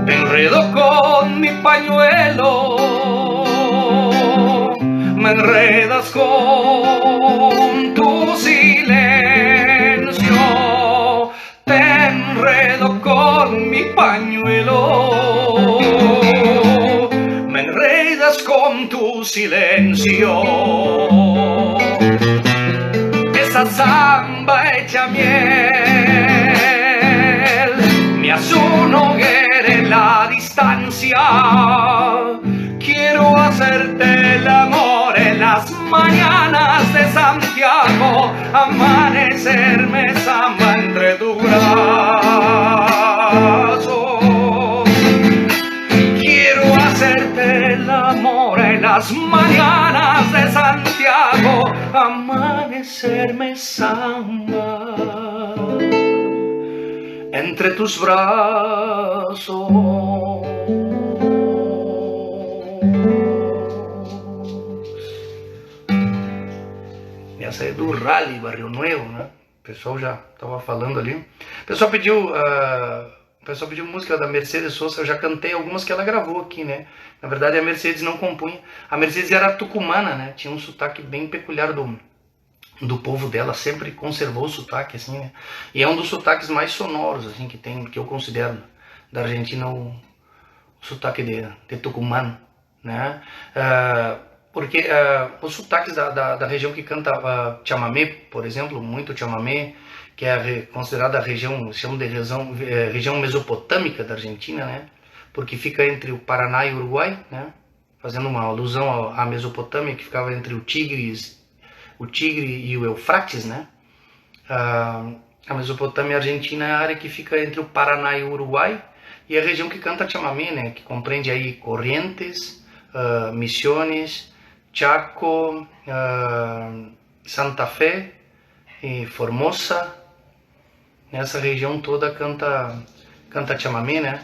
te enredo con mi pañuelo, me enredas con tu silencio, te enredo con mi pañuelo, me enredas con tu silencio. Esa samba hecha miel me hace un hoguera en la distancia. Quiero hacerte el amor en las mañanas de Santiago, amanecerme samba entre tu brazo. Quiero hacerte el amor en las mañanas de Santiago, amanecerme samba entre tus brazos. Essa é do Rally Barrio Nuevo, né? O pessoal já estava falando ali. O pessoal pediu música da Mercedes Sosa, eu já cantei algumas que ela gravou aqui, né? Na verdade a Mercedes não compunha. A Mercedes era tucumana, né? Tinha um sotaque bem peculiar do povo dela, sempre conservou o sotaque, assim, né? E é um dos sotaques mais sonoros, assim, que tem, que eu considero da Argentina o sotaque de tucumano, né? Porque os sotaques da região que canta chamamé, por exemplo, muito chamamé, que é considerada a região, chamam de região mesopotâmica da Argentina, né? Porque fica entre o Paraná e o Uruguai, né? Fazendo uma alusão à Mesopotâmia, que ficava entre o Tigre e o Eufrates, né? A Mesopotâmia argentina é a área que fica entre o Paraná e o Uruguai, e a região que canta chamamé, né? Que compreende aí Corrientes, Misiones, Chaco, Santa Fé e Formosa. Essa região toda canta chamamé, né?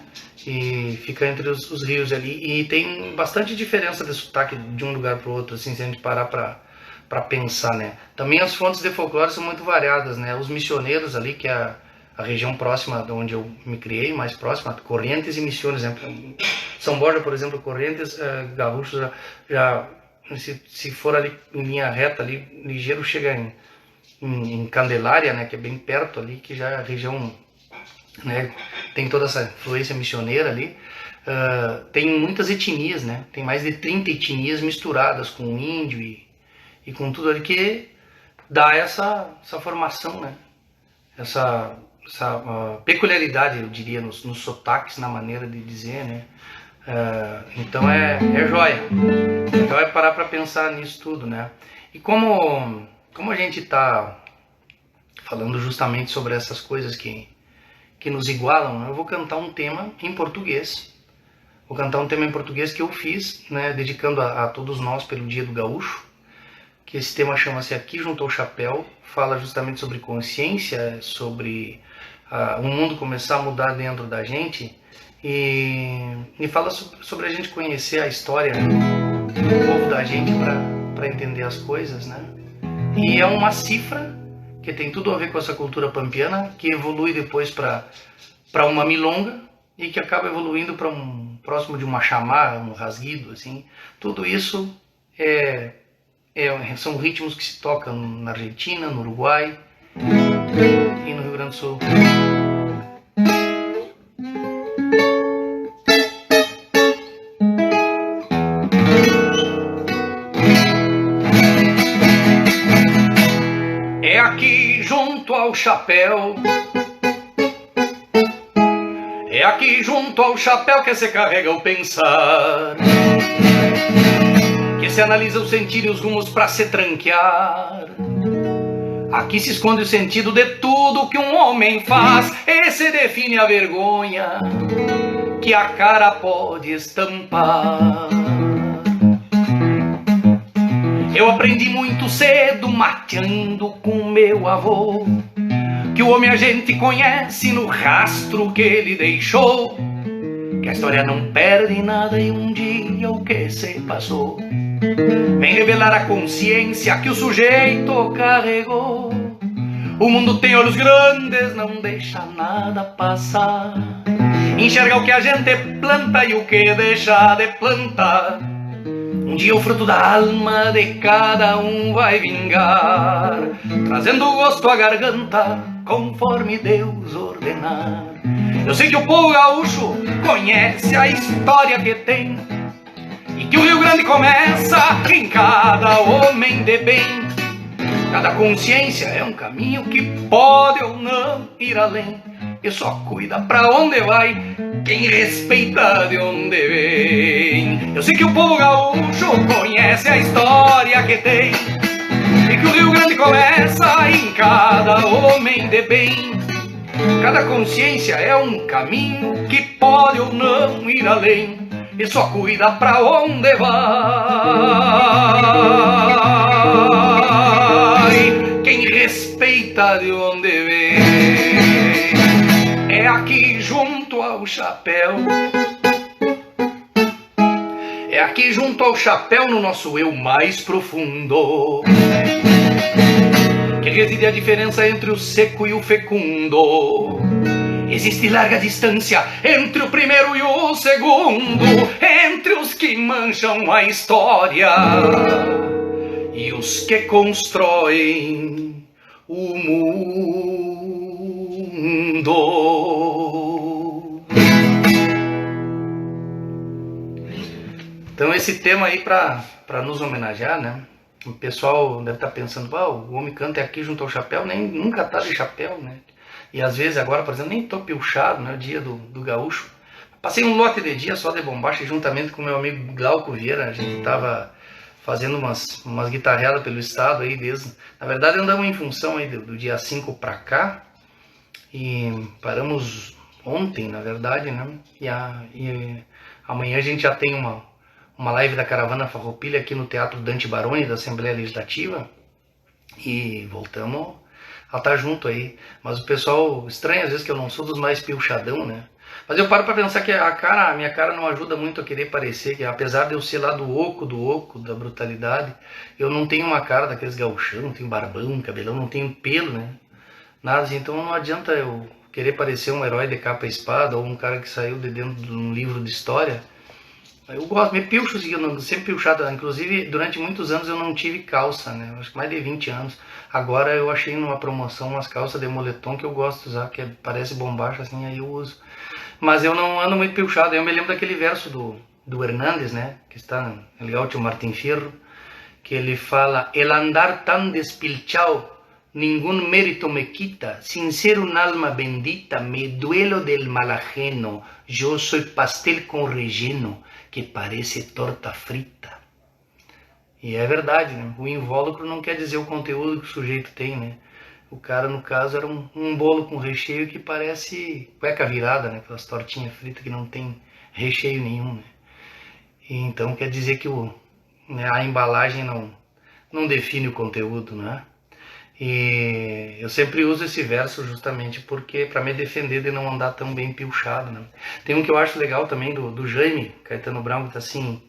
E fica entre os rios ali. E tem bastante diferença de sotaque de um lugar para o outro, assim, se a gente parar para pensar, né? Também as fontes de folclore são muito variadas, né? Os missioneiros ali, que é a região próxima de onde eu me criei, mais próxima, Corrientes e Misiones, né? São Borja, por exemplo, Corrientes, Gaúchos, já se for ali em linha reta, ali, ligeiro, chega em Candelária, né? Que é bem perto ali, que já é a região, né? Tem toda essa influência missioneira ali. Tem muitas etnias, né? Tem mais de 30 etnias misturadas com o índio e com tudo ali, que dá essa formação, né? Essa peculiaridade, eu diria, nos sotaques, na maneira de dizer, né? Então é joia. Então é parar para pensar nisso tudo, né? E como a gente está falando justamente sobre essas coisas que nos igualam, eu vou cantar um tema em português. Vou cantar um tema em português que eu fiz, né, dedicando a todos nós pelo Dia do Gaúcho. Que esse tema chama-se Aqui Junto ao Chapéu. Fala justamente sobre consciência, sobre o mundo começar a mudar dentro da gente. E fala sobre a gente conhecer a história do povo da gente para entender as coisas, né? E é uma cifra que tem tudo a ver com essa cultura pampiana, que evolui depois para uma milonga e que acaba evoluindo para próximo de uma chamá, um rasguido, assim. Tudo isso são ritmos que se tocam na Argentina, no Uruguai e no Rio Grande do Sul. É aqui junto ao chapéu, é aqui junto ao chapéu que se carrega o pensar, que se analisa o sentido e os rumos para se tranquear. Aqui se esconde o sentido de tudo que um homem faz, e se define a vergonha que a cara pode estampar. Eu aprendi muito cedo, mateando com meu avô, que o homem a gente conhece no rastro que ele deixou, que a história não perde nada e um dia o que se passou vem revelar a consciência que o sujeito carregou. O mundo tem olhos grandes, não deixa nada passar, enxerga o que a gente planta e o que deixa de plantar. Um dia o fruto da alma de cada um vai vingar, trazendo gosto à garganta, conforme Deus ordenar. Eu sei que o povo gaúcho conhece a história que tem, e que o Rio Grande começa em cada homem de bem. Cada consciência é um caminho que pode ou não ir além, e só cuida pra onde vai quem respeita de onde vem. Eu sei que o povo gaúcho conhece a história que tem, e que o Rio Grande começa em cada homem de bem. Cada consciência é um caminho que pode ou não ir além, e só cuida pra onde vai quem respeita de onde vem. É aqui junto ao chapéu, é aqui junto ao chapéu, no nosso eu mais profundo, que reside a diferença entre o seco e o fecundo. Existe larga distância entre o primeiro e o segundo, entre os que mancham a história e os que constroem o mundo. Então esse tema aí para nos homenagear, né? O pessoal deve estar pensando, o homem canta aqui junto ao chapéu, nem nunca tá de chapéu, né? E às vezes agora, por exemplo, nem tô pilchado, né? O dia do gaúcho. Passei um lote de dia só de bombacha, juntamente com meu amigo Glauco Vieira. A gente tava fazendo umas guitarreadas pelo estado aí desde... Na verdade andamos em função aí do dia 5 pra cá. E paramos ontem, na verdade, né? E amanhã a gente já tem uma live da Caravana Farroupilha aqui no Teatro Dante Baroni, da Assembleia Legislativa. E voltamos a estar junto aí. Mas o pessoal estranha às vezes que eu não sou dos mais pilchadão, né? Mas eu paro pra pensar que a minha cara não ajuda muito a querer parecer, que apesar de eu ser lá do oco, da brutalidade, eu não tenho uma cara daqueles gauchão, não tenho barbão, cabelão, não tenho pelo, né? Nada assim, então não adianta eu querer parecer um herói de capa e espada, ou um cara que saiu de dentro de um livro de história. Eu gosto, me pilcho, eu sempre pilchado, inclusive durante muitos anos eu não tive calça, né? Acho que mais de 20 anos. Agora eu achei numa promoção umas calças de moletom que eu gosto de usar, que parece bombacha assim, aí eu uso. Mas eu não ando muito pilchado. Eu me lembro daquele verso do Hernández, né? Que está no El Gaucho Martín Fierro, que ele fala: el andar tan despilchao, ningún mérito me quita, sin ser un alma bendita, me duelo del mal ajeno, yo soy pastel con relleno, que parece torta frita. E é verdade, né? O invólucro não quer dizer o conteúdo que o sujeito tem, né? O cara, no caso, era um bolo com recheio que parece cueca virada, né? Aquelas tortinhas fritas que não tem recheio nenhum, né? E então quer dizer que a embalagem não define o conteúdo, né? E eu sempre uso esse verso justamente porque para me defender de não andar tão bem pilchado, né? Tem um que eu acho legal também do Jaime Caetano Brown, que tá assim: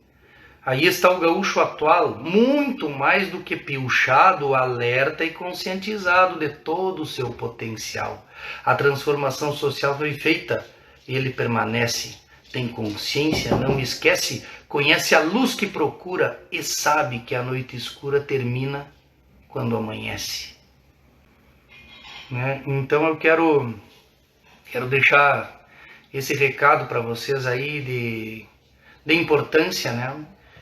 aí está o gaúcho atual, muito mais do que pilchado, alerta e conscientizado de todo o seu potencial. A transformação social foi feita, ele permanece, tem consciência, não esquece, conhece a luz que procura e sabe que a noite escura termina quando amanhece. Né? Então eu quero deixar esse recado para vocês aí de importância, né?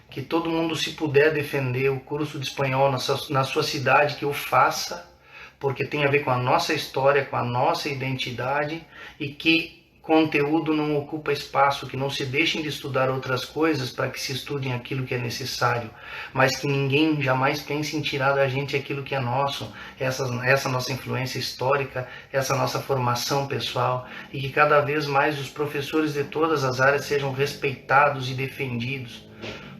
Que todo mundo, se puder defender o curso de espanhol na sua cidade, que o faça, porque tem a ver com a nossa história, com a nossa identidade, e que conteúdo não ocupa espaço, que não se deixem de estudar outras coisas para que se estudem aquilo que é necessário, mas que ninguém jamais pense em tirar da gente aquilo que é nosso, essa nossa influência histórica, essa nossa formação pessoal, e que cada vez mais os professores de todas as áreas sejam respeitados e defendidos,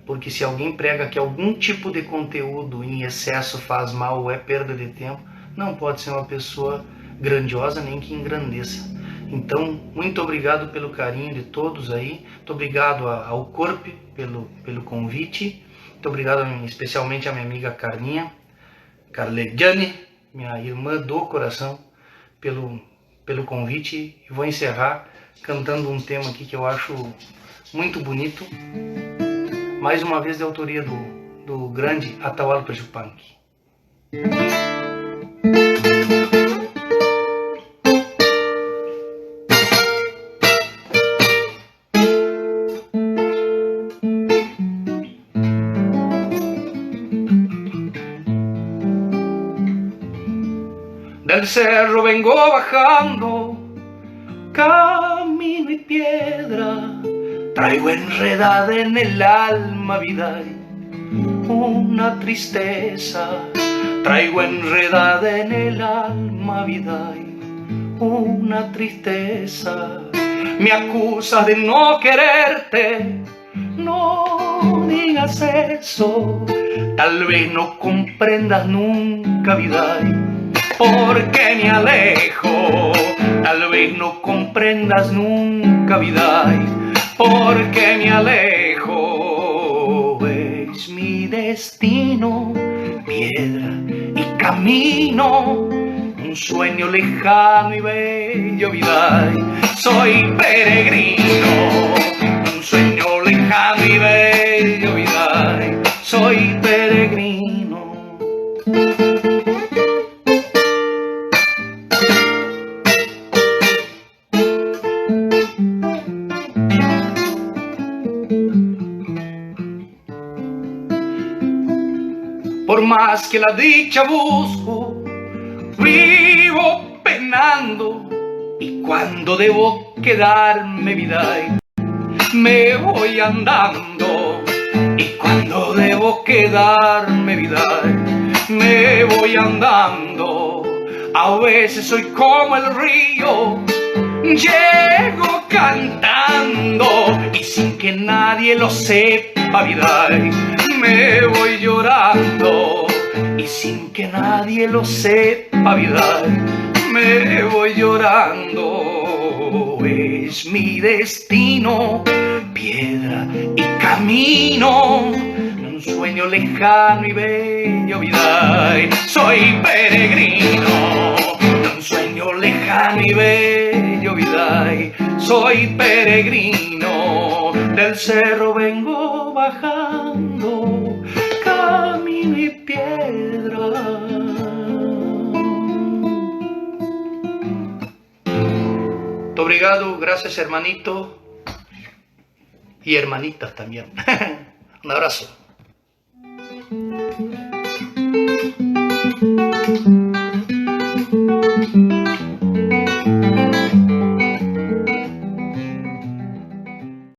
porque se alguém prega que algum tipo de conteúdo em excesso faz mal ou é perda de tempo, não pode ser uma pessoa grandiosa nem que engrandeça. Então, muito obrigado pelo carinho de todos aí, muito obrigado ao Corpo pelo convite, muito obrigado especialmente à minha amiga Carlegiane, minha irmã do coração, pelo convite, e vou encerrar cantando um tema aqui que eu acho muito bonito, mais uma vez de autoria do grande Atahualpa Yupanqui. Del cerro vengo bajando, camino y piedra, traigo enredada en el alma vida una tristeza, traigo enredada en el alma vida una tristeza. Me acusas de no quererte, no digas eso, tal vez no comprendas nunca vida. Porque me alejo, tal vez no comprendas nunca vida, porque me alejo, es mi destino, piedra y camino, un sueño lejano y bello vida, soy peregrino, un sueño lejano y bello vida, soy peregrino. Por más que la dicha busco, vivo penando, y cuando debo quedarme vida, me voy andando, y cuando debo quedarme vida, me voy andando. A veces soy como el río, llego cantando, y sin que nadie lo sepa vida, me voy llorando, y sin que nadie lo sepa vida, me voy llorando. Es mi destino, piedra y camino, un sueño lejano y bello vida, soy peregrino, un sueño lejano y bello vida, soy peregrino, del cerro vengo bajando, camino y piedra. Muito obrigado, gracias hermanito y hermanitas también. Un abrazo.